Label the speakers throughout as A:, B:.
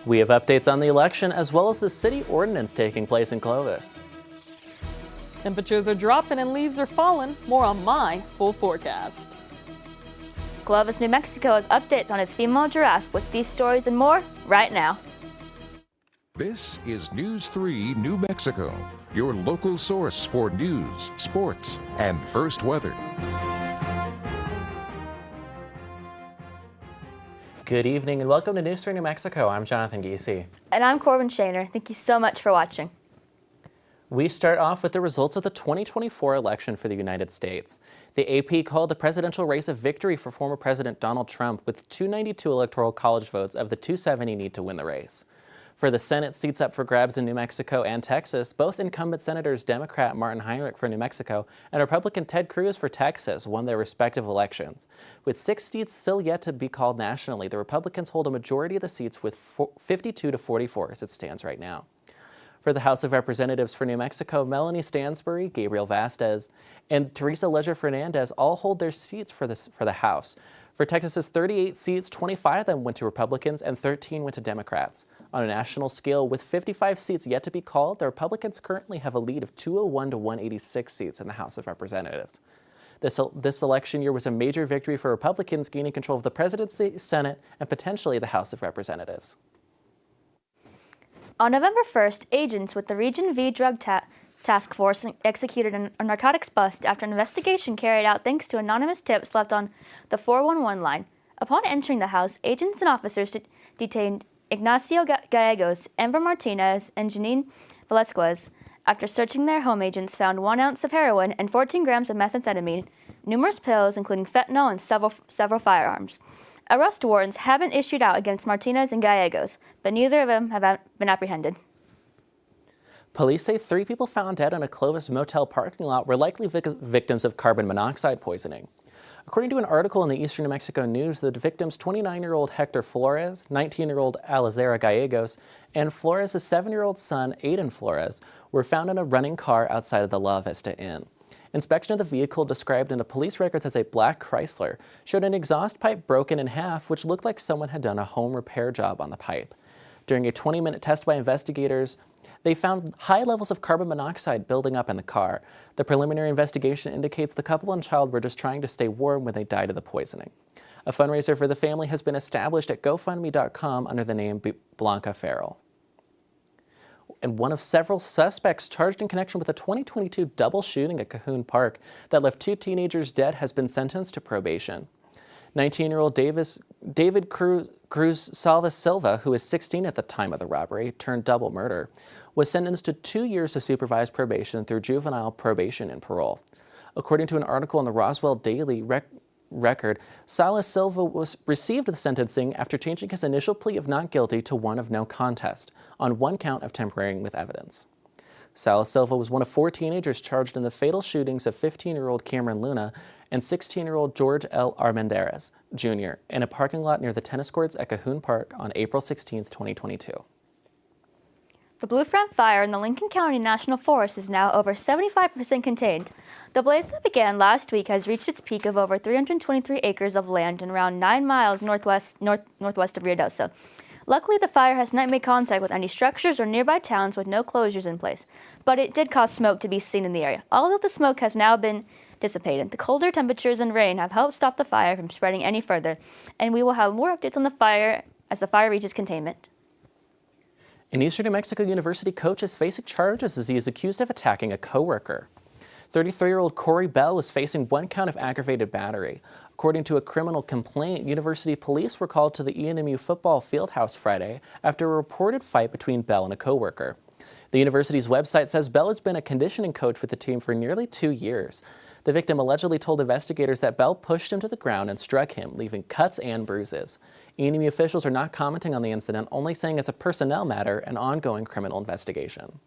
A: We have updates on the election as well as the city ordinance taking place in Clovis.
B: Temperatures are dropping and leaves are falling. More on my full forecast.
C: Clovis, New Mexico has updates on its female giraffe with these stories and more right now.
D: This is News 3 New Mexico, your local source for news, sports, and first weather.
A: Good evening and welcome to News 3 New Mexico. I'm Jonathan Giese.
C: And I'm Corbin Shaner. Thank you so much for watching.
A: We start off with the results of the 2024 election for the United States. The AP called the presidential race a victory for former President Donald Trump with 292 electoral college votes of the 270 need to win the race. For the Senate seats up for grabs in New Mexico and Texas, both incumbent senators Democrat Martin Heinrich for New Mexico and Republican Ted Cruz for Texas won their respective elections. With 6 seats still yet to be called nationally, the Republicans hold a majority of the seats with 52 to 44 as it stands right now. For the House of Representatives for New Mexico, Melanie Stansbury, Gabriel Vasquez, and Teresa Leger Fernandez all hold their seats for the House. For Texas's 38 seats, 25 of them went to Republicans and 13 went to Democrats. On a national scale, with 55 seats yet to be called, the Republicans currently have a lead of 201 to 186 seats in the House of Representatives. This election year was a major victory for Republicans, gaining control of the presidency, Senate, and potentially the House of Representatives.
C: On November 1st, agents with the Region V Drug Task Force executed a narcotics bust after an investigation carried out thanks to anonymous tips left on the 411 line. Upon entering the house, agents and officers detained Ignacio Gallegos, Amber Martinez, and Janine Velasquez. After searching their home, agents found 1 ounce of heroin and 14 grams of methamphetamine, numerous pills, including fentanyl, and several firearms. Arrest warrants have been issued out against Martinez and Gallegos, but neither of them have been apprehended.
A: Police say 3 people found dead in a Clovis motel parking lot were likely victims of carbon monoxide poisoning. According to an article in the Eastern New Mexico News, the victims, 29-year-old Hector Flores, 19-year-old Alizera Gallegos, and Flores' 7-year-old son, Aiden Flores, were found in a running car outside of the La Vista Inn. Inspection of the vehicle, described in the police records as a black Chrysler, showed an exhaust pipe broken in half, which looked like someone had done a home repair job on the pipe. During a 20-minute test by investigators, they found high levels of carbon monoxide building up in the car. The preliminary investigation indicates the couple and child were just trying to stay warm when they died of the poisoning. A fundraiser for the family has been established at GoFundMe.com under the name Blanca Farrell. And one of several suspects charged in connection with a 2022 double shooting at Cahoon Park that left 2 teenagers dead has been sentenced to probation. 19-year-old David Cruz Salva Silva, who is 16 at the time of the robbery, turned double murder, was sentenced to 2 years of supervised probation through juvenile probation and parole. According to an article in the Roswell Daily Record, Salas Silva received the sentencing after changing his initial plea of not guilty to one of no contest on 1 count of tampering with evidence. Salas Silva was one of 4 teenagers charged in the fatal shootings of 15-year-old Cameron Luna and 16-year-old George L. Armendariz, Jr. in a parking lot near the tennis courts at Cahoon Park on April 16, 2022.
C: The Blue Front Fire in the Lincoln County National Forest is now over 75% contained. The blaze that began last week has reached its peak of over 323 acres of land and around 9 miles northwest of Ruidoso. Luckily, the fire has not made contact with any structures or nearby towns with no closures in place, but it did cause smoke to be seen in the area. Although the smoke has now been dissipated, the colder temperatures and rain have helped stop the fire from spreading any further, and we will have more updates on the fire as the fire reaches containment.
A: An Eastern New Mexico University coach is facing charges as he is accused of attacking a coworker. 33-year-old Corey Bell was facing 1 count of aggravated battery. According to a criminal complaint, university police were called to the ENMU football fieldhouse Friday after a reported fight between Bell and a coworker. The university's website says Bell has been a conditioning coach with the team for nearly 2 years. The victim allegedly told investigators that Bell pushed him to the ground and struck him, leaving cuts and bruises. ENMU officials are not commenting on the incident, only saying it's a personnel matter and ongoing criminal investigation.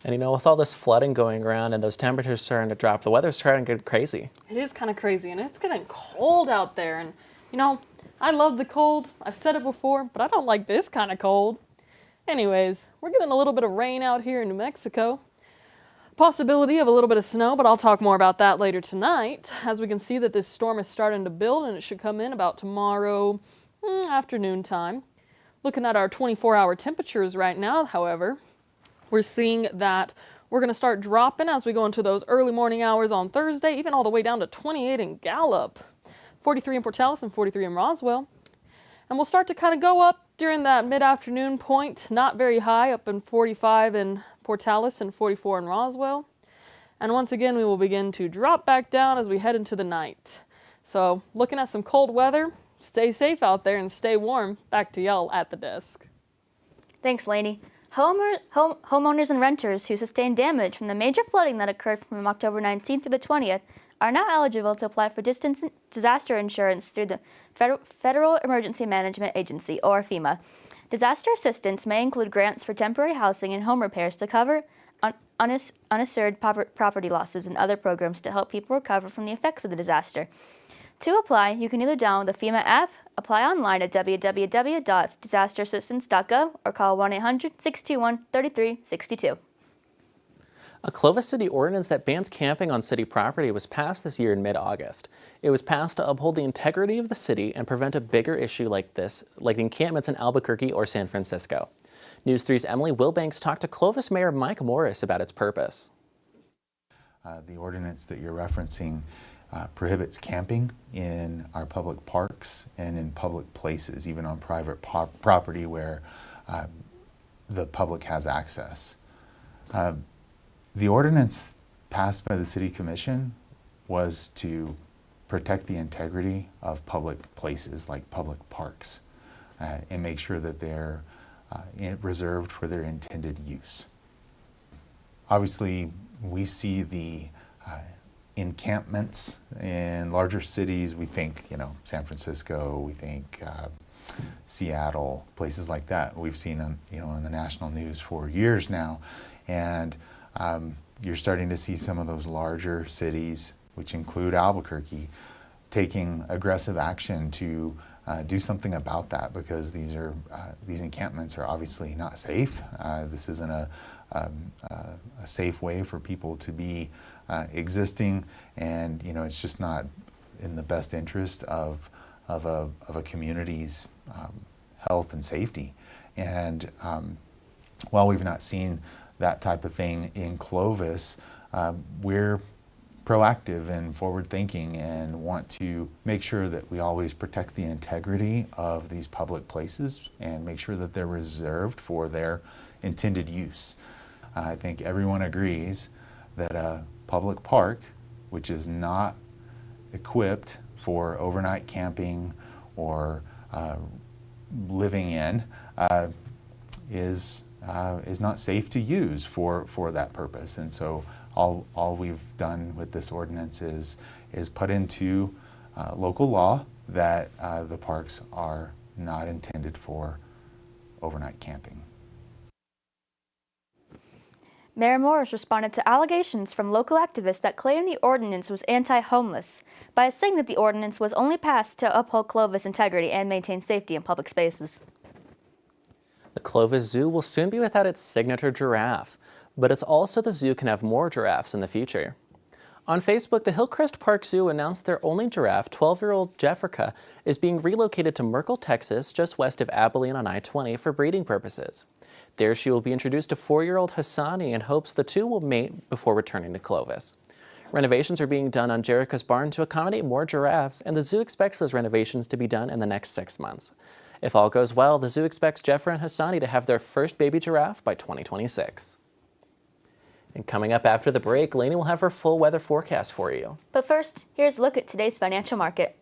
A: And you know, with all this flooding going around and those temperatures starting to drop, the weather's starting to get crazy.
B: It is kind of crazy, and it's getting cold out there. And, you know, I love the cold. I've said it before, but I don't like this kind of cold. Anyways, we're getting a little bit of rain out here in New Mexico. Possibility of a little bit of snow, but I'll talk more about that later tonight. As we can see that this storm is starting to build, and it should come in about tomorrow afternoon time. Looking at our 24-hour temperatures right now, however, we're seeing that we're going to start dropping as we go into those early morning hours on Thursday, even all the way down to 28 in Gallup, 43 in Portales, and 43 in Roswell. And we'll start to kind of go up during that mid-afternoon point, not very high, up in 45 in Portales and 44 in Roswell. And once again, we will begin to drop back down as we head into the night. So looking at some cold weather, stay safe out there and stay warm. Back to y'all at the desk.
C: Thanks, Lainey. Homeowners and renters who sustained damage from the major flooding that occurred from October 19th through the 20th are now eligible to apply for disaster insurance through the Federal Emergency Management Agency, or FEMA. Disaster assistance may include grants for temporary housing and home repairs to cover uninsured property losses and other programs to help people recover from the effects of the disaster. To apply, you can either download the FEMA app, apply online at www.disasterassistance.gov, or call 1-800-621-3362.
A: A Clovis City ordinance that bans camping on city property was passed this year in mid-August. It was passed to uphold the integrity of the city and prevent a bigger issue like this, like encampments in Albuquerque or San Francisco. News 3's Emily Wilbanks talked to Clovis Mayor Mike Morris about its purpose.
E: The ordinance that you're referencing prohibits camping in our public parks and in public places, even on private property where the public has access. The ordinance passed by the City Commission was to protect the integrity of public places like public parks and make sure that they're reserved for their intended use. Obviously, we see the encampments in larger cities. We think, San Francisco, we think Seattle, places like that. We've seen on the national news for years now, and you're starting to see some of those larger cities, which include Albuquerque, taking aggressive action to do something about that, because these encampments are obviously not safe. This isn't a safe way for people to be existing, and it's just not in the best interest of a community's health and safety. And while we've not seen that type of thing in Clovis, we're proactive and forward-thinking and want to make sure that we always protect the integrity of these public places and make sure that they're reserved for their intended use. I think everyone agrees that a public park, which is not equipped for overnight camping or living in, is not safe to use for that purpose. And so all we've done with this ordinance is put into local law that the parks are not intended for overnight camping.
C: Mayor Morris responded to allegations from local activists that claimed the ordinance was anti-homeless by saying that the ordinance was only passed to uphold Clovis integrity and maintain safety in public spaces.
A: The Clovis Zoo will soon be without its signature giraffe, but it's also the zoo can have more giraffes in the future. On Facebook, the Hillcrest Park Zoo announced their only giraffe, 12-year-old Jeffrica, is being relocated to Merkel, Texas, just west of Abilene on I-20 for breeding purposes. There she will be introduced to 4-year-old Hassani in hopes the two will mate before returning to Clovis. Renovations are being done on Jerica's barn to accommodate more giraffes, and the zoo expects those renovations to be done in the next 6 months. If all goes well, the zoo expects Jeffra and Hassani to have their first baby giraffe by 2026. And coming up after the break, Lainey will have her full weather forecast for you.
C: But first, here's a look at today's financial market.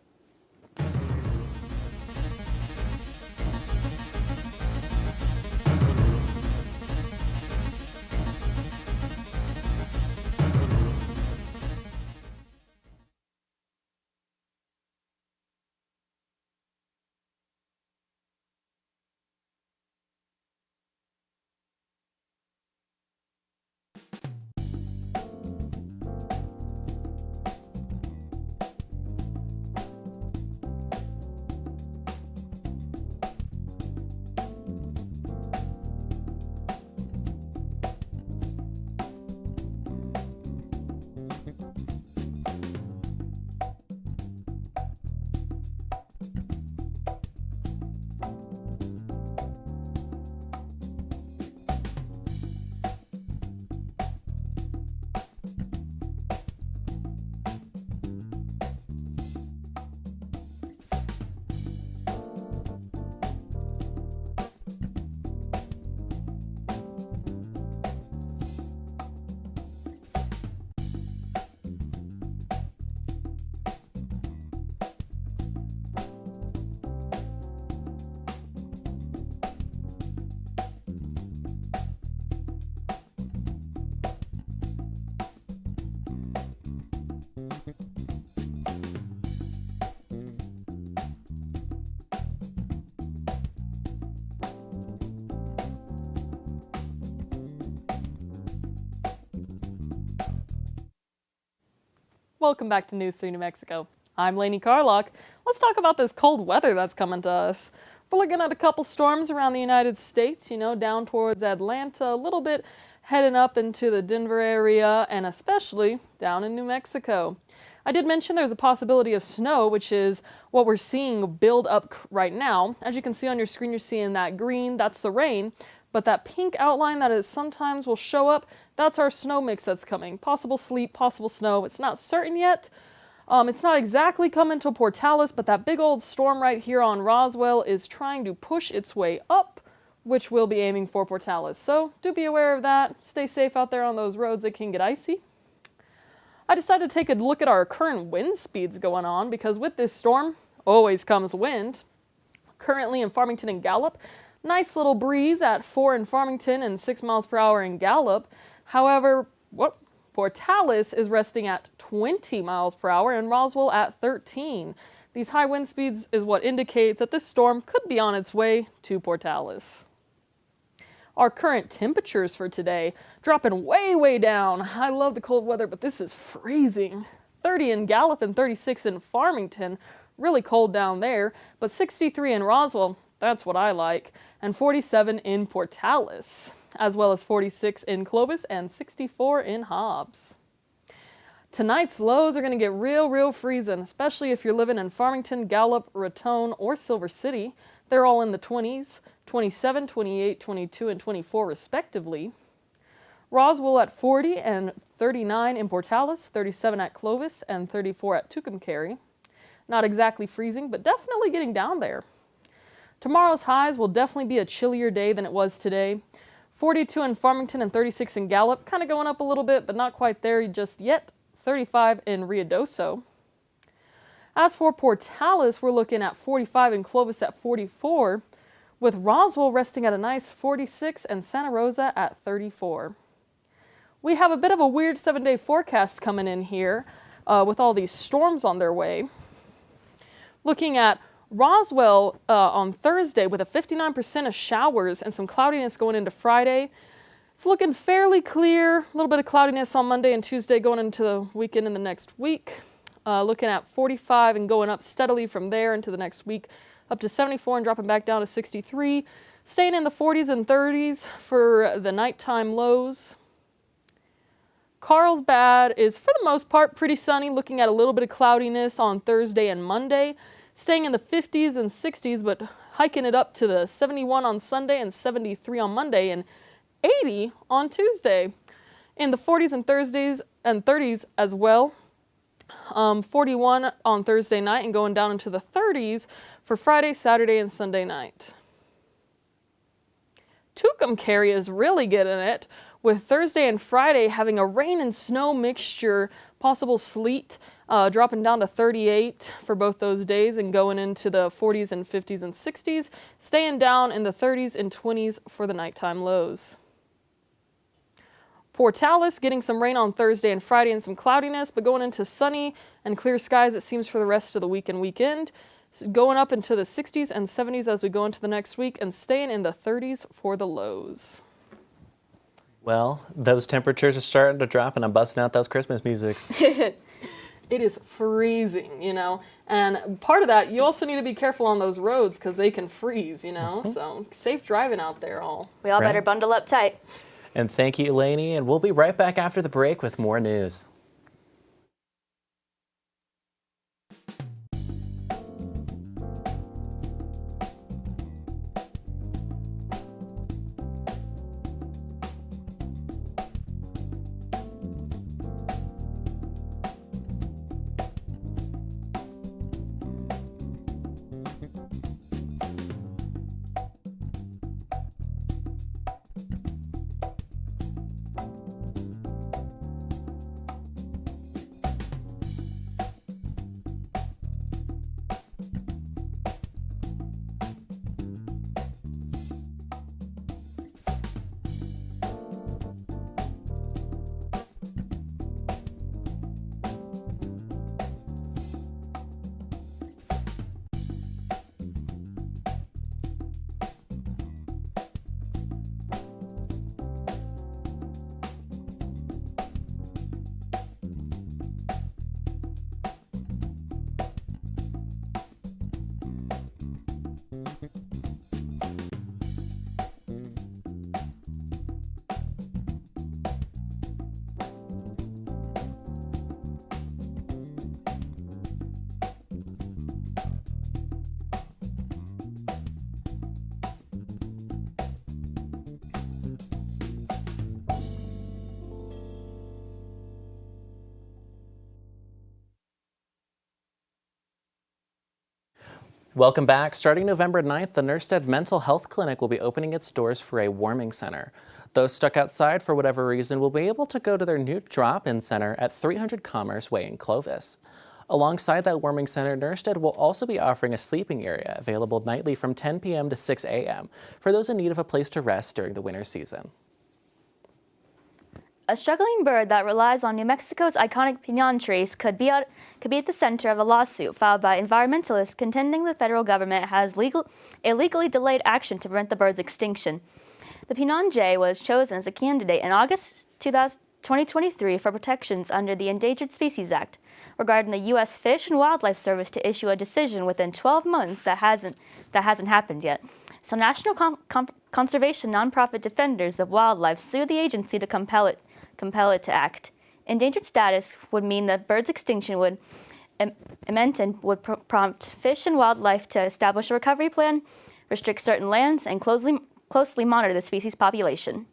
B: Welcome back to News 3 New Mexico. I'm Lainey Carlock. Let's talk about this cold weather that's coming to us. We're looking at a couple storms around the United States, down towards Atlanta, a little bit heading up into the Denver area, and especially down in New Mexico. I did mention there's a possibility of snow, which is what we're seeing build up right now. As you can see on your screen, you're seeing that green, that's the rain, but that pink outline that is sometimes will show up, that's our snow mix that's coming. Possible sleet, possible snow. It's not certain yet. It's not exactly coming to Portales, but that big old storm right here on Roswell is trying to push its way up, which will be aiming for Portales. So do be aware of that. Stay safe out there on those roads that can get icy. I decided to take a look at our current wind speeds going on because with this storm always comes wind. Currently in Farmington and Gallup, nice little breeze at 4 in Farmington and 6 miles per hour in Gallup. However, Portales is resting at 20 miles per hour and Roswell at 13. These high wind speeds is what indicates that this storm could be on its way to Portales. Our current temperatures for today dropping way down. I love the cold weather, but this is freezing. 30 in Gallup and 36 in Farmington. Really cold down there, but 63 in Roswell. That's what I like. And 47 in Portales, as well as 46 in Clovis and 64 in Hobbs. Tonight's lows are going to get real freezing, especially if you're living in Farmington, Gallup, Raton, or Silver City. They're all in the 20s, 27, 28, 22, and 24 respectively. Roswell at 40 and 39 in Portales, 37 at Clovis, and 34 at Tucumcari. Not exactly freezing, but definitely getting down there. Tomorrow's highs will definitely be a chillier day than it was today. 42 in Farmington and 36 in Gallup, kind of going up a little bit, but not quite there just yet. 35 in Ruidoso. As for Portales, we're looking at 45 in Clovis at 44, with Roswell resting at a nice 46 and Santa Rosa at 34. We have a bit of a weird 7-day forecast coming in here with all these storms on their way. Looking at Roswell on Thursday with a 59% of showers and some cloudiness going into Friday. It's looking fairly clear, a little bit of cloudiness on Monday and Tuesday going into the weekend in the next week. Looking at 45 and going up steadily from there into the next week, up to 74 and dropping back down to 63. Staying in the 40s and 30s for the nighttime lows. Carlsbad is for the most part pretty sunny, looking at a little bit of cloudiness on Thursday and Monday. Staying in the 50s and 60s, but hiking it up to the 71 on Sunday and 73 on Monday and 80 on Tuesday. In the 40s and Thursdays and 30s as well. 41 on Thursday night and going down into the 30s for Friday, Saturday, and Sunday night. Tucumcari is really getting it, with Thursday and Friday having a rain and snow mixture, possible sleet, dropping down to 38 for both those days and going into the 40s and 50s and 60s, staying down in the 30s and 20s for the nighttime lows. Portales getting some rain on Thursday and Friday and some cloudiness, but going into sunny and clear skies it seems for the rest of the week and weekend. So going up into the 60s and 70s as we go into the next week and staying in the 30s for the lows.
A: Well, those temperatures are starting to drop and I'm busting out those Christmas musics.
B: It is freezing, and part of that, you also need to be careful on those roads because they can freeze, so safe driving out there all.
C: We all
A: Right.
C: better bundle up tight.
A: And thank you, Lainey, and we'll be right back after the break with more news. Welcome back. Starting November 9th, the Nurstead Mental Health Clinic will be opening its doors for a warming center. Those stuck outside for whatever reason will be able to go to their new drop-in center at 300 Commerce Way in Clovis. Alongside that warming center, Nurstead will also be offering a sleeping area available nightly from 10 p.m. to 6 a.m. for those in need of a place to rest during the winter season.
C: A struggling bird that relies on New Mexico's iconic piñon trees could be at the center of a lawsuit filed by environmentalists contending the federal government has illegally delayed action to prevent the bird's extinction. The piñon jay was chosen as a candidate in August 2023 for protections under the Endangered Species Act, regarding the U.S. Fish and Wildlife Service to issue a decision within 12 months that hasn't happened yet. So national conservation nonprofit defenders of wildlife sued the agency to compel it to act. Endangered status would mean that bird's extinction would prompt Fish and Wildlife to establish a recovery plan, restrict certain lands, and closely monitor the species population.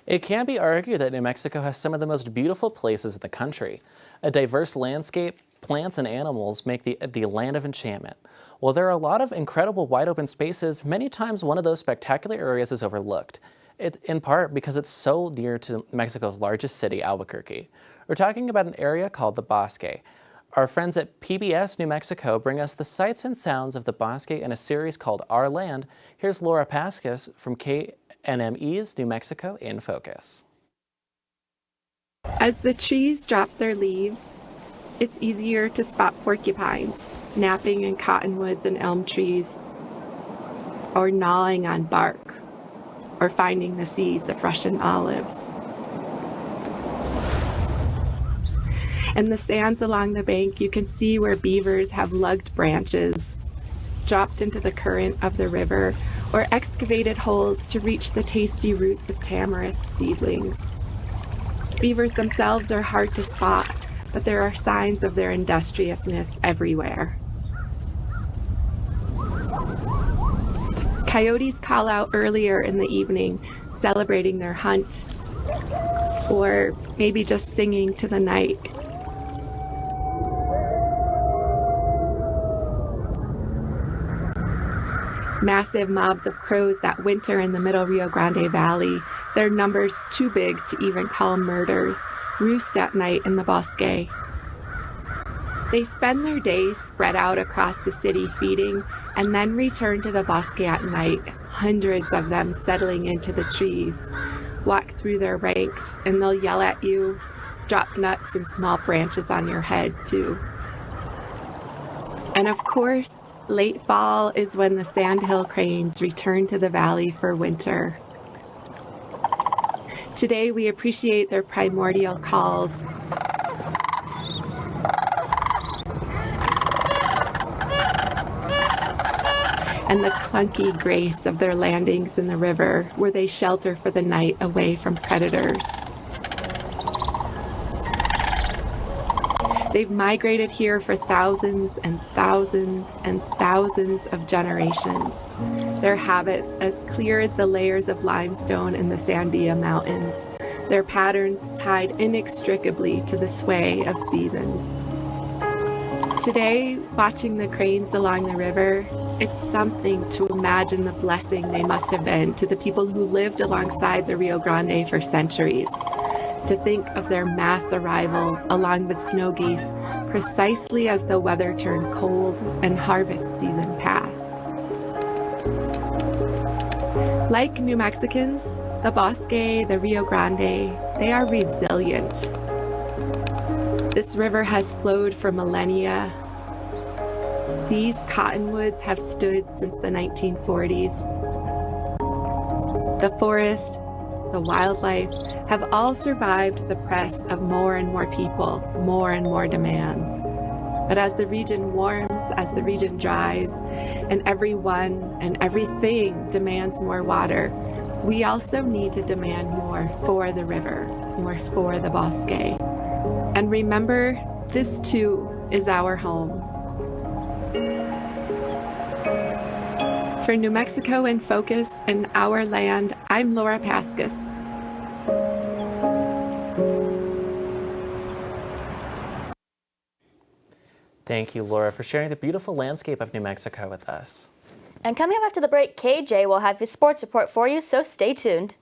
A: It can be argued that New Mexico has some of the most beautiful places in the country. A diverse landscape, plants, and animals make the land of enchantment. While there are a lot of incredible wide open spaces, many times one of those spectacular areas is overlooked. In part because it's so near to Mexico's largest city, Albuquerque. We're talking about an area called the Bosque. Our friends at PBS New Mexico bring us the sights and sounds of the Bosque in a series called Our Land. Here's Laura Pascas from KNME's New Mexico in Focus.
F: As the trees drop their leaves, it's easier to spot porcupines napping in cottonwoods and elm trees, or gnawing on bark, or finding the seeds of Russian olives. In the sands along the bank, you can see where beavers have lugged branches, dropped into the current of the river, or excavated holes to reach the tasty roots of tamarisk seedlings. Beavers themselves are hard to spot, but there are signs of their industriousness everywhere. Coyotes call out earlier in the evening, celebrating their hunt, or maybe just singing to the night. Massive mobs of crows that winter in the middle Rio Grande Valley, their numbers too big to even call murders, roost at night in the Bosque. They spend their days spread out across the city feeding, and then return to the Bosque at night, hundreds of them settling into the trees. Walk through their ranks, and they'll yell at you, drop nuts and small branches on your head, too. And of course, late fall is when the sandhill cranes return to the valley for winter. Today, we appreciate their primordial calls. And the clunky grace of their landings in the river, where they shelter for the night away from predators. They've migrated here for thousands and thousands and thousands of generations. Their habits as clear as the layers of limestone in the Sandia Mountains. Their patterns tied inextricably to the sway of seasons. Today, watching the cranes along the river, it's something to imagine the blessing they must have been to the people who lived alongside the Rio Grande for centuries. To think of their mass arrival along with snow geese precisely as the weather turned cold and harvest season passed. Like New Mexicans, the Bosque, the Rio Grande, they are resilient. This river has flowed for millennia. These cottonwoods have stood since the 1940s. The forest, the wildlife have all survived the press of more and more people, more and more demands. But as the region warms, as the region dries, and everyone and everything demands more water, we also need to demand more for the river, more for the Bosque. And remember, this too is our home. For New Mexico in Focus and Our Land, I'm Laura Pascas.
A: Thank you, Laura, for sharing the beautiful landscape of New Mexico with us.
C: And coming up after the break, KJ will have his sports report for you, so stay tuned.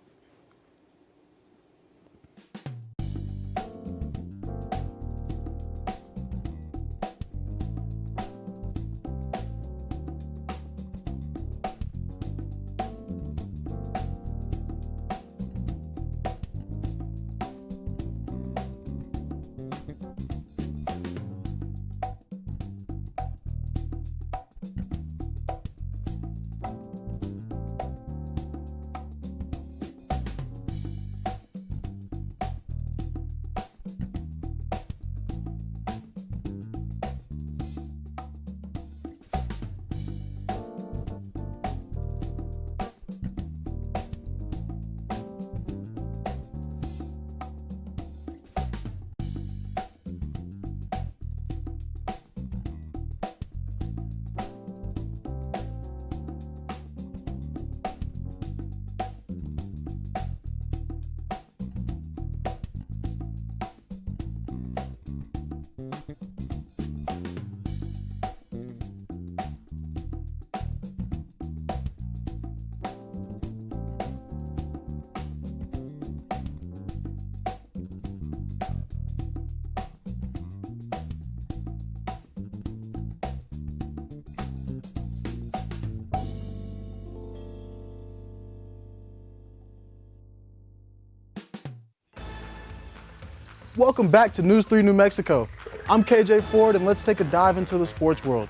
G: Welcome back to News 3 New Mexico. I'm KJ Ford, and let's take a dive into the sports world.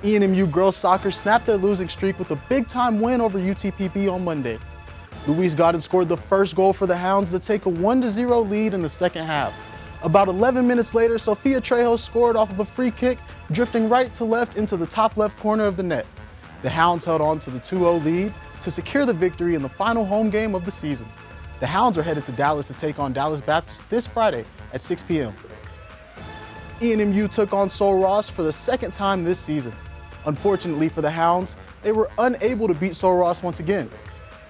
G: ENMU girls soccer snapped their losing streak with a big-time win over UTPB on Monday. Louise Godin scored the first goal for the Hounds to take a 1-0 lead in the second half. About 11 minutes later, Sophia Trejo scored off of a free kick, drifting right to left into the top left corner of the net. The Hounds held on to the 2-0 lead to secure the victory in the final home game of the season. The Hounds are headed to Dallas to take on Dallas Baptist this Friday at 6 p.m. ENMU took on Sul Ross for the second time this season. Unfortunately for the Hounds, they were unable to beat Sul Ross once again.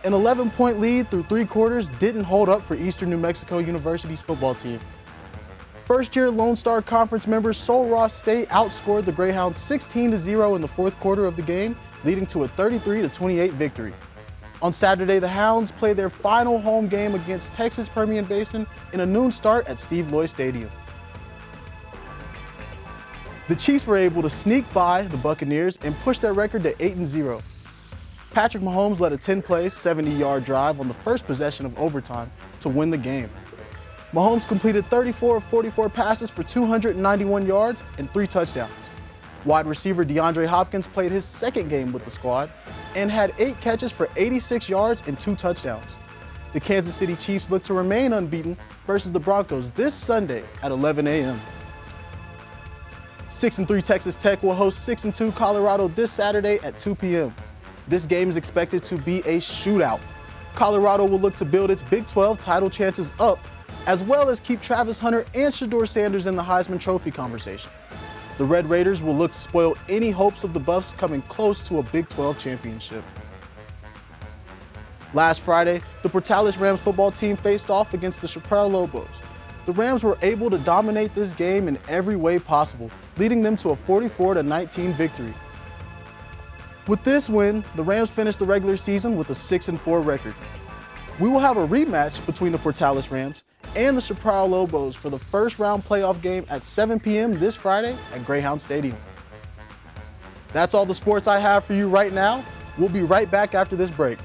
G: An 11-point lead through 3 quarters didn't hold up for Eastern New Mexico University's football team. First-year Lone Star Conference members Sul Ross State outscored the Greyhounds 16-0 in the fourth quarter of the game, leading to a 33-28 victory. On Saturday, the Hounds play their final home game against Texas Permian Basin in a noon start at Steve Loy Stadium. The Chiefs were able to sneak by the Buccaneers and push their record to 8-0. Patrick Mahomes led a 10-play, 70-yard drive on the first possession of overtime to win the game. Mahomes completed 34 of 44 passes for 291 yards and 3 touchdowns. Wide receiver DeAndre Hopkins played his second game with the squad and had 8 catches for 86 yards and 2 touchdowns. The Kansas City Chiefs look to remain unbeaten versus the Broncos this Sunday at 11 a.m. 6-3 Texas Tech will host 6-2 Colorado this Saturday at 2 p.m. This game is expected to be a shootout. Colorado will look to build its Big 12 title chances up, as well as keep Travis Hunter and Shedeur Sanders in the Heisman Trophy conversation. The Red Raiders will look to spoil any hopes of the Buffs coming close to a Big 12 championship. Last Friday, the Portales Rams football team faced off against the Chaparral Lobos. The Rams were able to dominate this game in every way possible, leading them to a 44-19 victory. With this win, the Rams finished the regular season with a 6-4 record. We will have a rematch between the Portales Rams and the Chaparral Lobos for the first round playoff game at 7 p.m. this Friday at Greyhound Stadium. That's all the sports I have for you right now. We'll be right back after this break.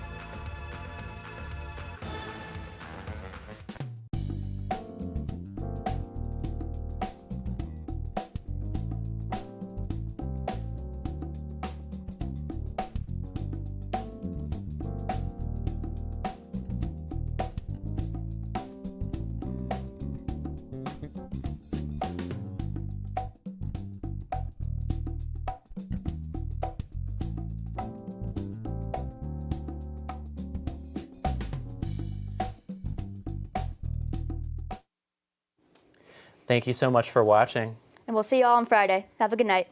A: Thank you so much for watching.
C: And we'll see you all on Friday. Have a good night.